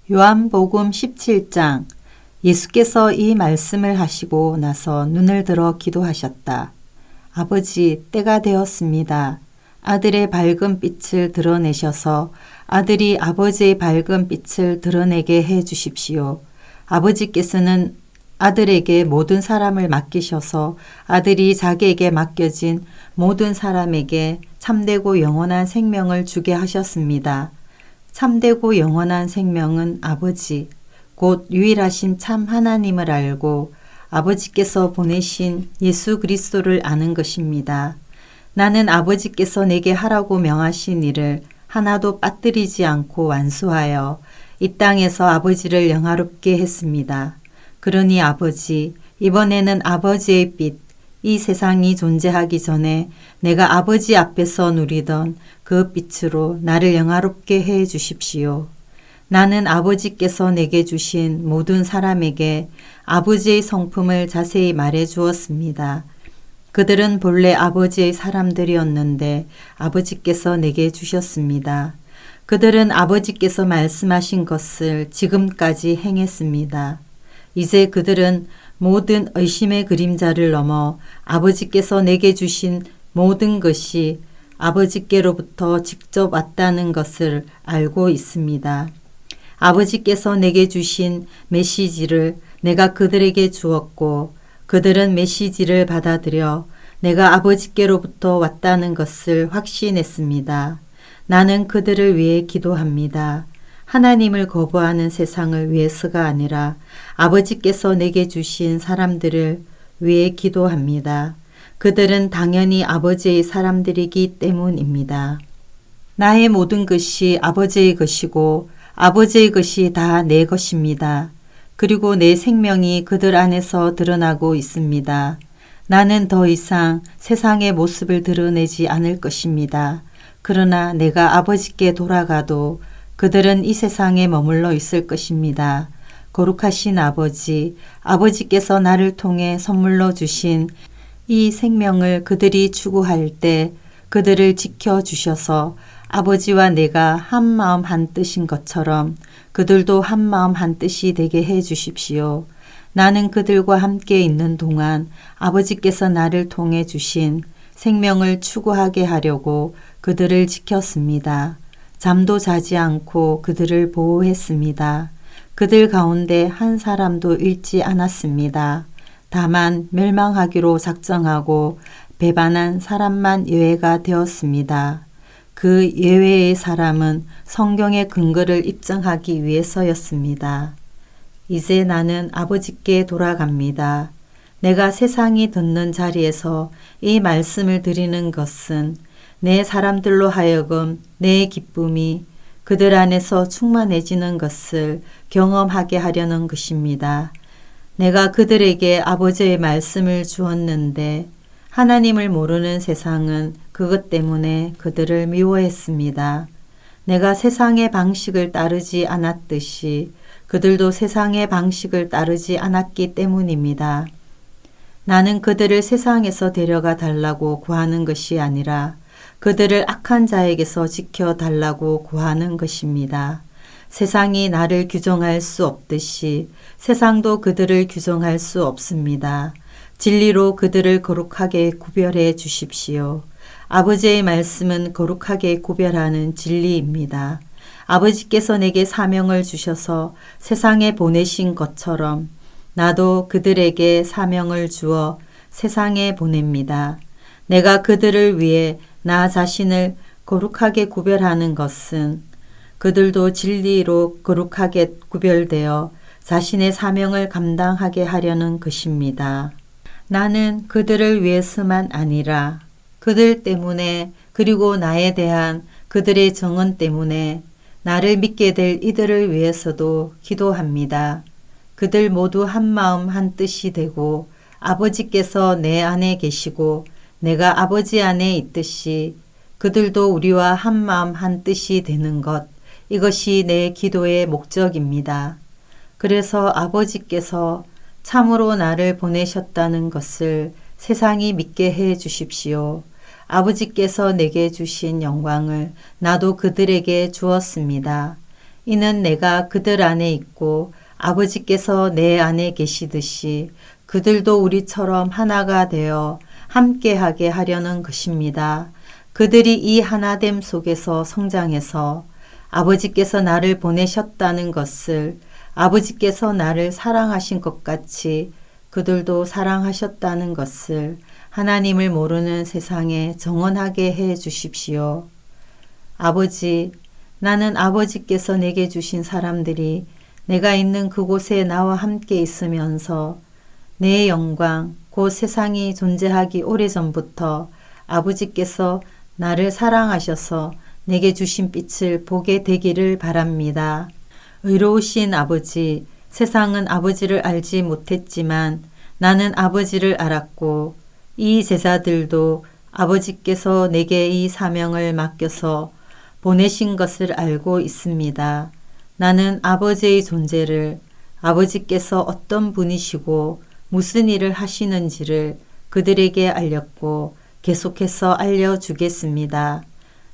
요한복음 17장. 예수께서 이 말씀을 하시고 나서 눈을 들어 기도하셨다. 아버지, 때가 되었습니다. 아들의 밝은 빛을 드러내셔서 아들이 아버지의 밝은 빛을 드러내게 해 주십시오. 아버지께서는 아들에게 모든 사람을 맡기셔서 아들이 자기에게 맡겨진 모든 사람에게 참되고 영원한 생명을 주게 하셨습니다. 참되고 영원한 생명은 아버지, 곧 유일하신 참 하나님을 알고 아버지께서 보내신 예수 그리스도를 아는 것입니다. 나는 아버지께서 내게 하라고 명하신 일을 하나도 빠뜨리지 않고 완수하여 이 땅에서 아버지를 영화롭게 했습니다. 그러니 아버지, 이번에는 아버지의 빛, 이 세상이 존재하기 전에 내가 아버지 앞에서 누리던 그 빛으로 나를 영화롭게 해 주십시오. 나는 아버지께서 내게 주신 모든 사람에게 아버지의 성품을 자세히 말해 주었습니다. 그들은 본래 아버지의 사람들이었는데 아버지께서 내게 주셨습니다. 그들은 아버지께서 말씀하신 것을 지금까지 행했습니다. 이제 그들은 모든 의심의 그림자를 넘어 아버지께서 내게 주신 모든 것이 아버지께로부터 직접 왔다는 것을 알고 있습니다. 아버지께서 내게 주신 메시지를 내가 그들에게 주었고 그들은 메시지를 받아들여 내가 아버지께로부터 왔다는 것을 확신했습니다. 나는 그들을 위해 기도합니다. 하나님을 거부하는 세상을 위해서가 아니라 아버지께서 내게 주신 사람들을 위해 기도합니다. 그들은 당연히 아버지의 사람들이기 때문입니다. 나의 모든 것이 아버지의 것이고 아버지의 것이 다 내 것입니다. 그리고 내 생명이 그들 안에서 드러나고 있습니다. 나는 더 이상 세상의 모습을 드러내지 않을 것입니다. 그러나 내가 아버지께 돌아가도 그들은 이 세상에 머물러 있을 것입니다. 거룩하신 아버지, 아버지께서 나를 통해 선물로 주신 이 생명을 그들이 추구할 때 그들을 지켜주셔서 아버지와 내가 한마음 한뜻인 것처럼 그들도 한마음 한뜻이 되게 해 주십시오. 나는 그들과 함께 있는 동안 아버지께서 나를 통해 주신 생명을 추구하게 하려고 그들을 지켰습니다. 잠도 자지 않고 그들을 보호했습니다. 그들 가운데 한 사람도 잃지 않았습니다. 다만 멸망하기로 작정하고 배반한 사람만 예외가 되었습니다. 그 예외의 사람은 성경의 근거를 입증하기 위해서였습니다. 이제 나는 아버지께 돌아갑니다. 내가 세상이 듣는 자리에서 이 말씀을 드리는 것은 내 사람들로 하여금 내 기쁨이 그들 안에서 충만해지는 것을 경험하게 하려는 것입니다. 내가 그들에게 아버지의 말씀을 주었는데 하나님을 모르는 세상은 그것 때문에 그들을 미워했습니다. 내가 세상의 방식을 따르지 않았듯이 그들도 세상의 방식을 따르지 않았기 때문입니다. 나는 그들을 세상에서 데려가 달라고 구하는 것이 아니라 그들을 악한 자에게서 지켜달라고 구하는 것입니다. 세상이 나를 규정할 수 없듯이 세상도 그들을 규정할 수 없습니다. 진리로 그들을 거룩하게 구별해 주십시오. 아버지의 말씀은 거룩하게 구별하는 진리입니다. 아버지께서 내게 사명을 주셔서 세상에 보내신 것처럼 나도 그들에게 사명을 주어 세상에 보냅니다. 내가 그들을 위해 나 자신을 거룩하게 구별하는 것은 그들도 진리로 거룩하게 구별되어 자신의 사명을 감당하게 하려는 것입니다. 나는 그들을 위해서만 아니라 그들 때문에 그리고 나에 대한 그들의 정언 때문에 나를 믿게 될 이들을 위해서도 기도합니다. 그들 모두 한마음 한뜻이 되고 아버지께서 내 안에 계시고 내가 아버지 안에 있듯이 그들도 우리와 한마음 한뜻이 되는 것, 이것이 내 기도의 목적입니다. 그래서 아버지께서 참으로 나를 보내셨다는 것을 세상이 믿게 해 주십시오. 아버지께서 내게 주신 영광을 나도 그들에게 주었습니다. 이는 내가 그들 안에 있고 아버지께서 내 안에 계시듯이 그들도 우리처럼 하나가 되어 함께하게 하려는 것입니다. 그들이 이 하나됨 속에서 성장해서 아버지께서 나를 보내셨다는 것을 아버지께서 나를 사랑하신 것 같이 그들도 사랑하셨다는 것을 하나님을 모르는 세상에 정언하게 해 주십시오. 아버지, 나는 아버지께서 내게 주신 사람들이 내가 있는 그곳에 나와 함께 있으면서 내 영광, 곧 세상이 존재하기 오래전부터 아버지께서 나를 사랑하셔서 내게 주신 빛을 보게 되기를 바랍니다. 의로우신 아버지, 세상은 아버지를 알지 못했지만 나는 아버지를 알았고 이 제자들도 아버지께서 내게 이 사명을 맡겨서 보내신 것을 알고 있습니다. 나는 아버지의 존재를, 아버지께서 어떤 분이시고 무슨 일을 하시는지를 그들에게 알렸고 계속해서 알려주겠습니다.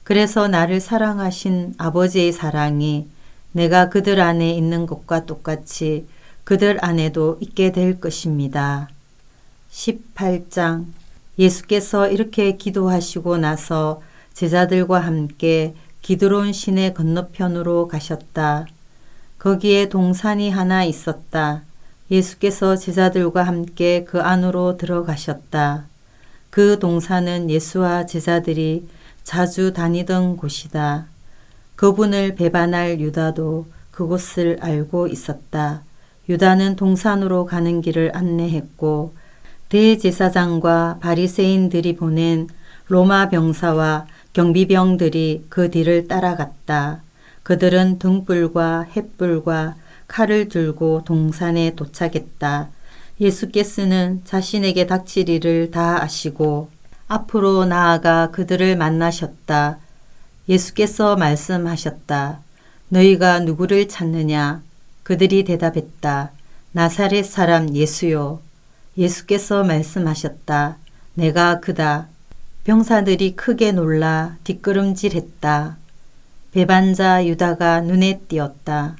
그래서 나를 사랑하신 아버지의 사랑이 내가 그들 안에 있는 것과 똑같이 그들 안에도 있게 될 것입니다. 18장. 예수께서 이렇게 기도하시고 나서 제자들과 함께 기드론 시내 건너편으로 가셨다. 거기에 동산이 하나 있었다. 예수께서 제자들과 함께 그 안으로 들어가셨다. 그 동산은 예수와 제자들이 자주 다니던 곳이다. 그분을 배반할 유다도 그곳을 알고 있었다. 유다는 동산으로 가는 길을 안내했고 대제사장과 바리새인들이 보낸 로마 병사와 경비병들이 그 뒤를 따라갔다. 그들은 등불과 횃불과 칼을 들고 동산에 도착했다. 예수께서는 자신에게 닥칠 일을 다 아시고 앞으로 나아가 그들을 만나셨다. 예수께서 말씀하셨다. 너희가 누구를 찾느냐? 그들이 대답했다. 나사렛 사람 예수요. 예수께서 말씀하셨다. 내가 그다. 병사들이 크게 놀라 뒷걸음질했다. 배반자 유다가 눈에 띄었다.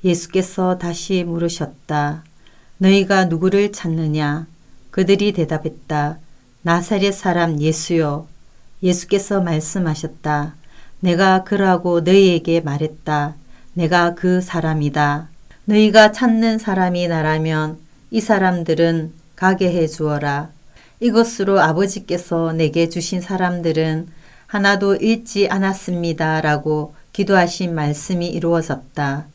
예수께서 다시 물으셨다. 너희가 누구를 찾느냐? 그들이 대답했다. 나사렛 사람 예수요. 예수께서 말씀하셨다. 내가 그라고 너희에게 말했다. 내가 그 사람이다. 너희가 찾는 사람이 나라면 이 사람들은 가게 해 주어라. 이것으로 아버지께서 내게 주신 사람들은 하나도 잃지 않았습니다. 라고 기도하신 말씀이 이루어졌다.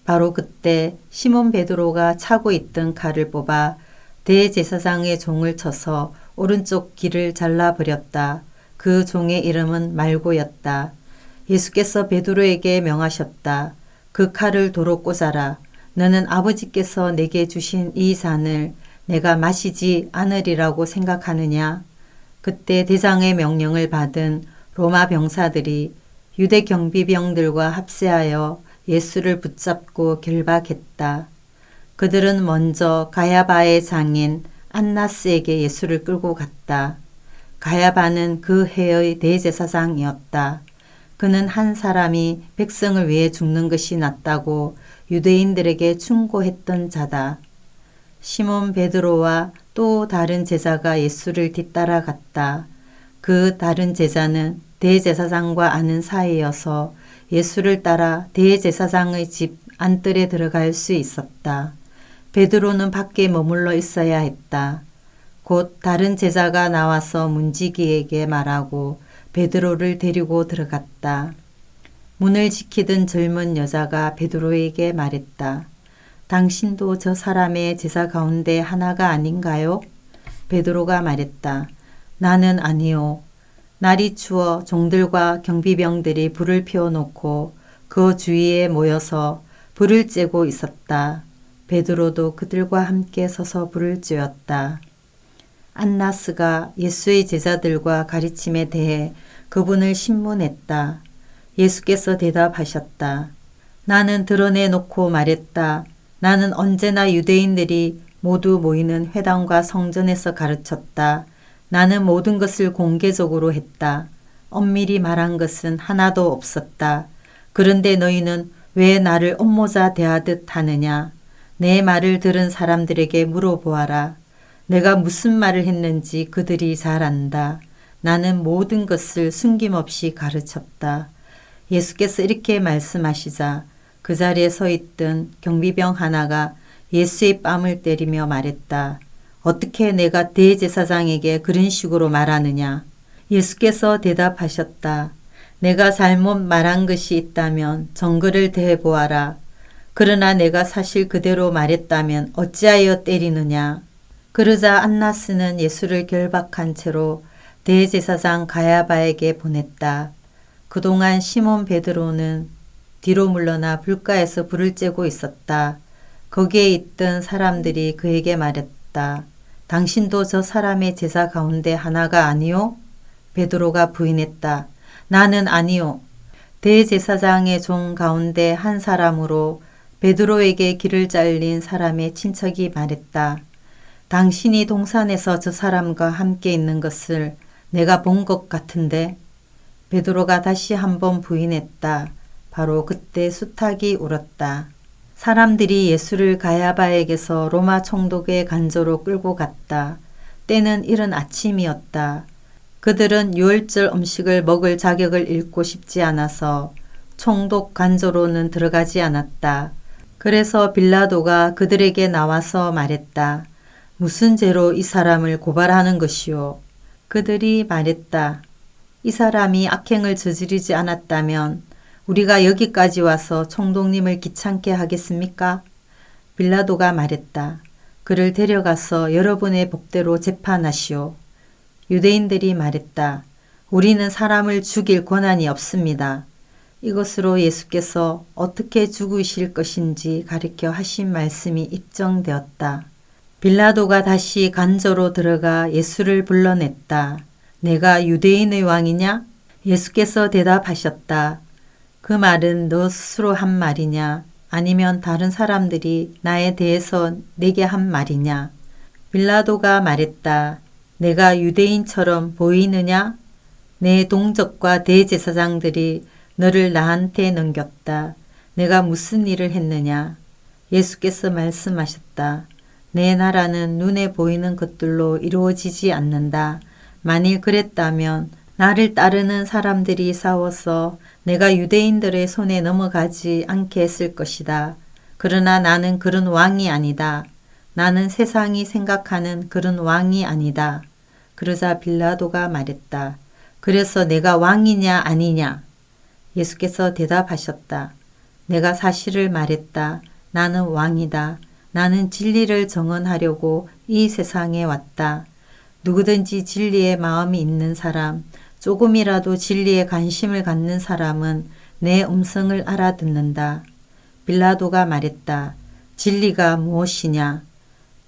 바로 그때 시몬 베드로가 차고 있던 칼을 뽑아 대제사장의 종을 쳐서 오른쪽 귀를 잘라버렸다. 그 종의 이름은 말고였다. 예수께서 베드로에게 명하셨다. 그 칼을 도로 꽂아라. 너는 아버지께서 내게 주신 이 잔을 내가 마시지 않으리라고 생각하느냐? 그때 대장의 명령을 받은 로마 병사들이 유대 경비병들과 합세하여 예수를 붙잡고 결박했다. 그들은 먼저 가야바의 장인 안나스에게 예수를 끌고 갔다. 가야바는 그 해의 대제사장이었다. 그는 한 사람이 백성을 위해 죽는 것이 낫다고 유대인들에게 충고했던 자다. 시몬 베드로와 또 다른 제자가 예수를 뒤따라 갔다. 그 다른 제자는 대제사장과 아는 사이여서 예수를 따라 대제사장의 집 안뜰에 들어갈 수 있었다. 베드로는 밖에 머물러 있어야 했다. 곧 다른 제자가 나와서 문지기에게 말하고 베드로를 데리고 들어갔다. 문을 지키던 젊은 여자가 베드로에게 말했다. 당신도 저 사람의 제자 가운데 하나가 아닌가요? 베드로가 말했다. 나는 아니요. 날이 추워 종들과 경비병들이 불을 피워놓고 그 주위에 모여서 불을 쬐고 있었다. 베드로도 그들과 함께 서서 불을 쬐었다. 안나스가 예수의 제자들과 가르침에 대해 그분을 신문했다. 예수께서 대답하셨다. 나는 드러내놓고 말했다. 나는 언제나 유대인들이 모두 모이는 회당과 성전에서 가르쳤다. 나는 모든 것을 공개적으로 했다. 엄밀히 말한 것은 하나도 없었다. 그런데 너희는 왜 나를 업모자 대하듯 하느냐? 내 말을 들은 사람들에게 물어보아라. 내가 무슨 말을 했는지 그들이 잘 안다. 나는 모든 것을 숨김없이 가르쳤다. 예수께서 이렇게 말씀하시자 그 자리에 서 있던 경비병 하나가 예수의 뺨을 때리며 말했다. 어떻게 내가 대제사장에게 그런 식으로 말하느냐? 예수께서 대답하셨다. 내가 잘못 말한 것이 있다면 정글을 대보아라. 그러나 내가 사실 그대로 말했다면 어찌하여 때리느냐? 그러자 안나스는 예수를 결박한 채로 대제사장 가야바에게 보냈다. 그동안 시몬 베드로는 뒤로 물러나 불가에서 불을 쬐고 있었다. 거기에 있던 사람들이 그에게 말했다. 당신도 저 사람의 제자 가운데 하나가 아니오? 베드로가 부인했다. 나는 아니오. 대제사장의 종 가운데 한 사람으로 베드로에게 길을 잘린 사람의 친척이 말했다. 당신이 동산에서 저 사람과 함께 있는 것을 내가 본 것 같은데. 베드로가 다시 한번 부인했다. 바로 그때 수탉이 울었다. 사람들이 예수를 가야바에게서 로마 총독의 간조로 끌고 갔다. 때는 이른 아침이었다. 그들은 유월절 음식을 먹을 자격을 잃고 싶지 않아서 총독 간조로는 들어가지 않았다. 그래서 빌라도가 그들에게 나와서 말했다. 무슨 죄로 이 사람을 고발하는 것이오? 그들이 말했다. 이 사람이 악행을 저지르지 않았다면 우리가 여기까지 와서 총독님을 귀찮게 하겠습니까? 빌라도가 말했다. 그를 데려가서 여러분의 법대로 재판하시오. 유대인들이 말했다. 우리는 사람을 죽일 권한이 없습니다. 이것으로 예수께서 어떻게 죽으실 것인지 가리켜 하신 말씀이 입증되었다. 빌라도가 다시 간조로 들어가 예수를 불러냈다. 내가 유대인의 왕이냐? 예수께서 대답하셨다. 그 말은 너 스스로 한 말이냐? 아니면 다른 사람들이 나에 대해서 내게 한 말이냐? 빌라도가 말했다. 내가 유대인처럼 보이느냐? 내 동족과 대제사장들이 너를 나한테 넘겼다. 내가 무슨 일을 했느냐? 예수께서 말씀하셨다. 내 나라는 눈에 보이는 것들로 이루어지지 않는다. 만일 그랬다면 나를 따르는 사람들이 싸워서 내가 유대인들의 손에 넘어가지 않게 했을 것이다. 그러나 나는 그런 왕이 아니다. 나는 세상이 생각하는 그런 왕이 아니다. 그러자 빌라도가 말했다. 그래서 내가 왕이냐 아니냐? 예수께서 대답하셨다. 내가 사실을 말했다. 나는 왕이다. 나는 진리를 정언하려고 이 세상에 왔다. 누구든지 진리의 마음이 있는 사람, 조금이라도 진리에 관심을 갖는 사람은 내 음성을 알아듣는다. 빌라도가 말했다. 진리가 무엇이냐?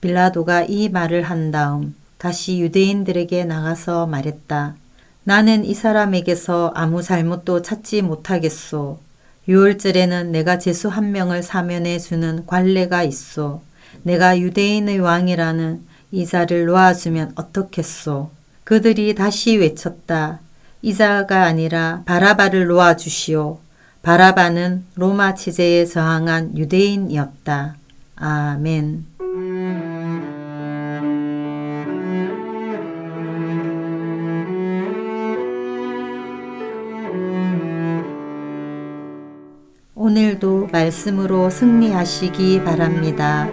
빌라도가 이 말을 한 다음 다시 유대인들에게 나가서 말했다. 나는 이 사람에게서 아무 잘못도 찾지 못하겠소. 유월절에는 내가 제수 한 명을 사면해 주는 관례가 있소. 내가 유대인의 왕이라는 이 자를 놓아주면 어떻겠소? 그들이 다시 외쳤다. 이 자가 아니라 바라바를 놓아주시오. 바라바는 로마 체제에 저항한 유대인이었다. 아멘. 오늘도 말씀으로 승리하시기 바랍니다.